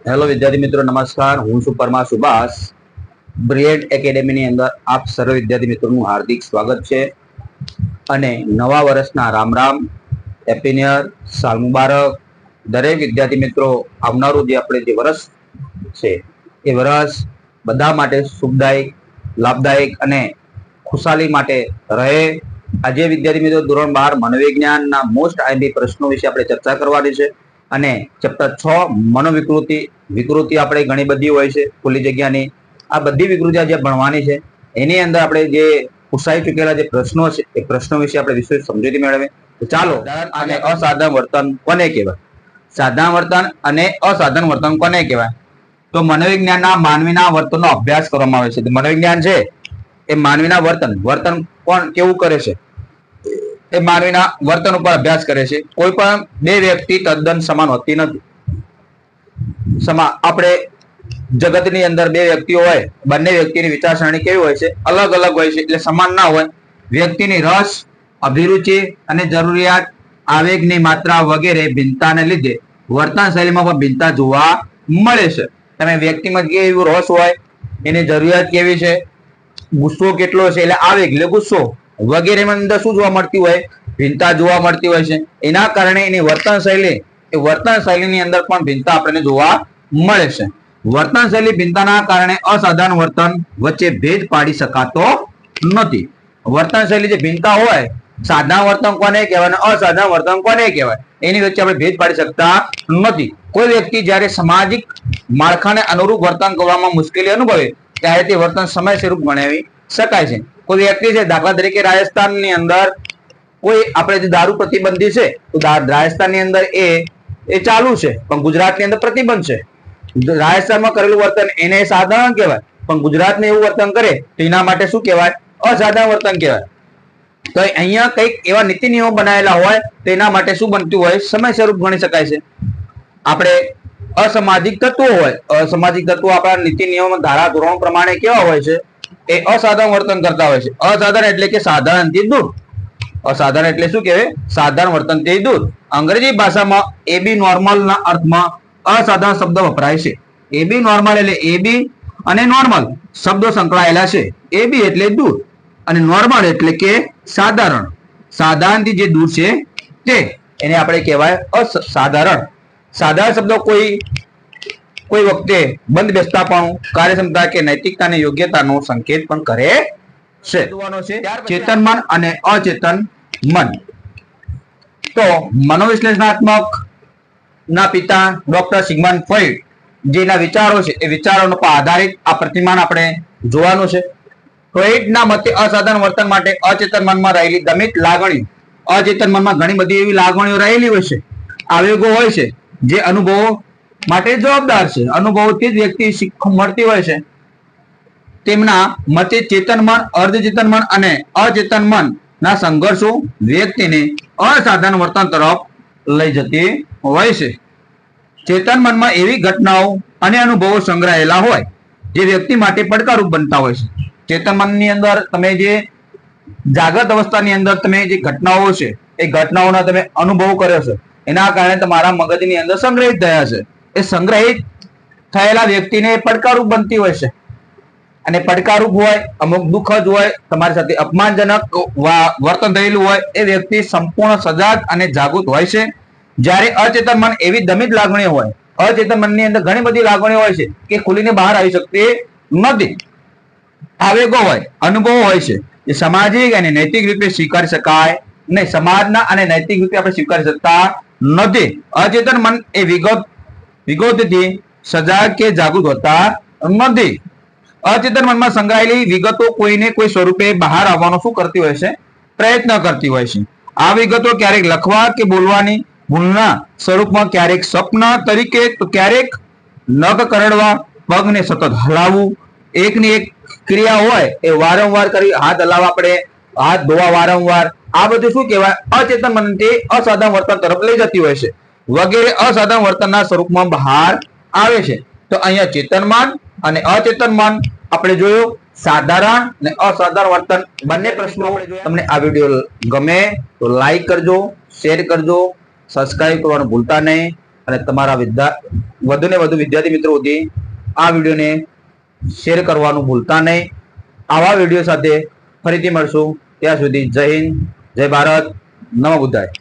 Hello વિદ્યાર્થી મિત્રો, નમસ્કાર. હું છું પરમાર સુભાષ. બ્રિલિયન્ટ એકેડેમીની અંદર આપ સર્વ વિદ્યાર્થી મિત્રોનું હાર્દિક સ્વાગત છે. અને નવા વર્ષના Ram Ram, happy new year, સાલ મુબારક. દરેક વિદ્યાર્થી મિત્રો, આવનારું જે આપણે જે વર્ષ છે એ વર્ષ બધા માટે સુખદાયક, લાભદાયક અને ખુશાલી માટે રહે. આજે વિદ્યાર્થી મિત્રો ધોરણ 12 મનોવિજ્ઞાનના મોસ્ટ આઈએમપી પ્રશ્નો વિશે આપણે ચર્ચા કરવાની છે. અને ચેપ્ટર 6 વિકૃતિ આપણે ઘણી બધી હોય છે ખુલ્લી જગ્યાની. આ બધી વિકૃતિ આજે ભણવાની છે. એની અંદર આપણે જે પૂછાઈ ચૂકેલા જે પ્રશ્નો છે એ પ્રશ્નો વિશે આપણે વિશેષ સમજૂતી મેળવીએ. તો ચાલો, અને અસાધારણ વર્તન કોને કહેવાય? સાધારણ વર્તન અને અસાધારણ વર્તન કોને કહેવાય? તો મનોવિજ્ઞાનના માનવીના વર્તનનો અભ્યાસ કરવામાં આવે છે. તો મનોવિજ્ઞાન છે એ માનવીના વર્તન કોણ કેવું કરે છે એ માનવીના વર્તન ઉપર અભ્યાસ કરે છે. કોઈ પણ બે વ્યક્તિ તદ્દન સમાન હોતી નથી. આપણે જગતની અંદર બે વ્યક્તિઓ હોય, બંને વ્યક્તિની વિચારસરણી કેવી હોય છે? અલગ અલગ હોય છે, એટલે સમાન ના હોય. વ્યક્તિની રસ, અભિરુચિ અને જરૂરિયાત, આવેગની માત્રા વગેરે ભિન્નતાને લીધે વર્તન શૈલીમાં પણ ભિન્નતા જોવા મળે છે. તમે વ્યક્તિમાં કેવું રસ હોય, એની જરૂરિયાત કેવી છે, ગુસ્સો કેટલો છે એટલે આવેગ એટલે ગુસ્સો વગેરેમાં અંદર શું જોવા મળતી હોય? ભિન્નતા જોવા મળતી હોય છે. એના કારણે એની વર્તન શૈલીની અંદર પણ ભિન્નતા આપણને જોવા મળે છે. વર્તન શૈલી ભિન્નતાના કારણે અસાધારણ વર્તન વચ્ચે ભેદ પાડી શકાતો નથી. વર્તન શૈલી જે ભિન્નતા હોય, સાધારણ વર્તન કોને કહેવાય અને અસાધારણ વર્તન કોને કહેવાય, એની વચ્ચે આપણે ભેદ પાડી શકતા નથી. કોઈ વ્યક્તિ જ્યારે સામાજિક માળખાને અનુરૂપ વર્તન કરવામાં મુશ્કેલી અનુભવે ત્યારે તે વર્તન સમયસ્વરૂપ ગણાવી શકાય છે. કોઈ વ્યક્તિ છે, દાખલા તરીકે રાજસ્થાનની અંદર કોઈ આપણે જે દારૂ પ્રતિબંધી છે, તો રાજસ્થાનની અંદર એ ચાલુ છે, પણ ગુજરાતની અંદર પ્રતિબંધ છે. રાજસ્થાનમાં કરેલું વર્તન એને સાધારણ કહેવાય, પણ ગુજરાતમાં એવું વર્તન કરે તો એના માટે શું કહેવાય? અસાધારણ વર્તન કહેવાય. તો અહીંયા કંઈક એવા નીતિ નિયમો બનાવેલા હોય તો એના માટે શું બનતું હોય? સમય સ્વરૂપ ગણી શકાય છે. આપણે અસામાજિક તત્વો હોય, અસામાજિક તત્વો આપણા નીતિ નિયમો ધારા ધોરણો પ્રમાણે કેવા હોય છે? એ અસાધારણ વર્તન કરતા હોય છે. અસાધારણ એટલે કે સાધારણથી દૂર. અસાધારણ એટલે શું કહેવાય? સાધારણ વર્તનથી દૂર. અંગ્રેજી ભાષામાં એબી નોર્મલ ના અર્થમાં અસાધારણ શબ્દ વપરાય છે. એબી નોર્મલ એટલે એબી અને નોર્મલ શબ્દો સંકળાયેલા છે. એબી એટલે દૂર અને નોર્મલ એટલે કે સાધારણ. સાધારણથી જે દૂર છે તે એને આપણે કહેવાય અસાધારણ. સાધારણ શબ્દો કોઈ વખતે બંધ બેસતાપણું, કાર્યક્ષમતા કે નૈતિકતાની યોગ્યતાનો સંકેત પણ કરે છે. ચેતન મન અને અચેતન મન. તો મનોવિશ્લેષણાત્મક ના પિતા ડોક્ટર સિગમન્ડ ફ્રોઈડ જેના વિચારો છે એ વિચારોનો પર આધારિત આ પ્રતિમાન આપણે જોવાનું છે. ફ્રોઈડના મતે અસાધારણ વર્તન માટે અચેતન મનમાં રહેલી દમિત લાગણીઓ, અચેતન મનમાં ઘણી બધી એવી લાગણીઓ રહેલી હોય છે, આવેગો હોય છે જે અનુભવો માટે જવાબદાર છે. અનુભવોથી જ વ્યક્તિ શીખ મળતી હોય છે. તેમના મતે ચેતન મન, અર્ધચેતન મન અને અચેતન મન ના સંઘર્ષો વ્યક્તિને અસાધારણ વર્તન તરફ લઈ જતી હોય છે. ચેતન મનમાં એવી ઘટનાઓ અને અનુભવો સંગ્રહાયેલા હોય જે વ્યક્તિ માટે પડકારરૂપ બનતા હોય છે. ચેતન મનની અંદર તમે જે જાગ્રત અવસ્થાની અંદર તમે જે ઘટનાઓ છે એ ઘટનાઓના તમે અનુભવ કર્યો છે, એના કારણે તમારા મગજની અંદર સંગ્રહિત થયા છે. એ સંગ્રહિત થયેલા વ્યક્તિને પડકારરૂપ બનતી હોય છે. અને પડકારરૂપ હોય, અમુક દુઃખદ હોય, તમારી સાથે અપમાનજનક વર્તન થયેલું હોય, એ વ્યક્તિ સંપૂર્ણ સજાગ અને જાગૃત હોય છે. જ્યારે અચેતન મન એવી દમિત લાગણીઓ હોય, અચેતન મનની અંદર ઘણી બધી લાગણીઓ હોય છે કે ખુલીને બહાર આવી શકતી નથી. આવેગો હોય, અનુભવો હોય છે જે સામાજિક અને નૈતિક રીતે સ્વીકારી શકાય નહીં. સમાજના અને નૈતિક રીતે આપણે સ્વીકારી શકતા નથી. અચેતન મન એ વિગતથી સજાગ કે જાગૃત હોતા નથી. અચેતન મનમાં સંગ્રહાયેલી વિગતો કોઈને કોઈ સ્વરૂપે બહાર આવવાનો શું કરતી હોય છે? પ્રયત્ન કરતી હોય છે. આ વિગતો ક્યારેક લખવા કે બોલવાની ભૂલના સ્વરૂપમાં, ક્યારેક સ્વપ્ન તરીકે, તો ક્યારેક નખ કરડવા, પગને સતત હલાવવું, એકની એક ક્રિયા હોય એ વારંવાર કરી, હાથ હલાવવા પડે, હાથ ધોવા વારંવાર, આ બધું શું કહેવાય? અચેતન મનથી અસાધારણ વર્તન તરફ લઈ જતી હોય છે વગેરે અસાધારણ વર્તનના સ્વરૂપમાં બહાર આવે છે. તો અહીંયા ચેતન મન અને અચેતન મન આપણે જોયું. સાધારણ અને અસાધારણ વર્તન બંને પ્રશ્નો તમને આ વિડીયો ગમે તો લાઈક કરજો, શેર કરજો, સબસ્ક્રાઇબ કરવાનું ભૂલતા નહીં અને તમારા વધુને વધુ વિદ્યાર્થી મિત્રો સુધી આ વિડીયોને શેર કરવાનું ભૂલતા નહીં. આવા વિડીયો સાથે ફરીથી મળશું. ત્યાં સુધી જય હિન્દ, જય ભારત, નમો બુદ્ધાય.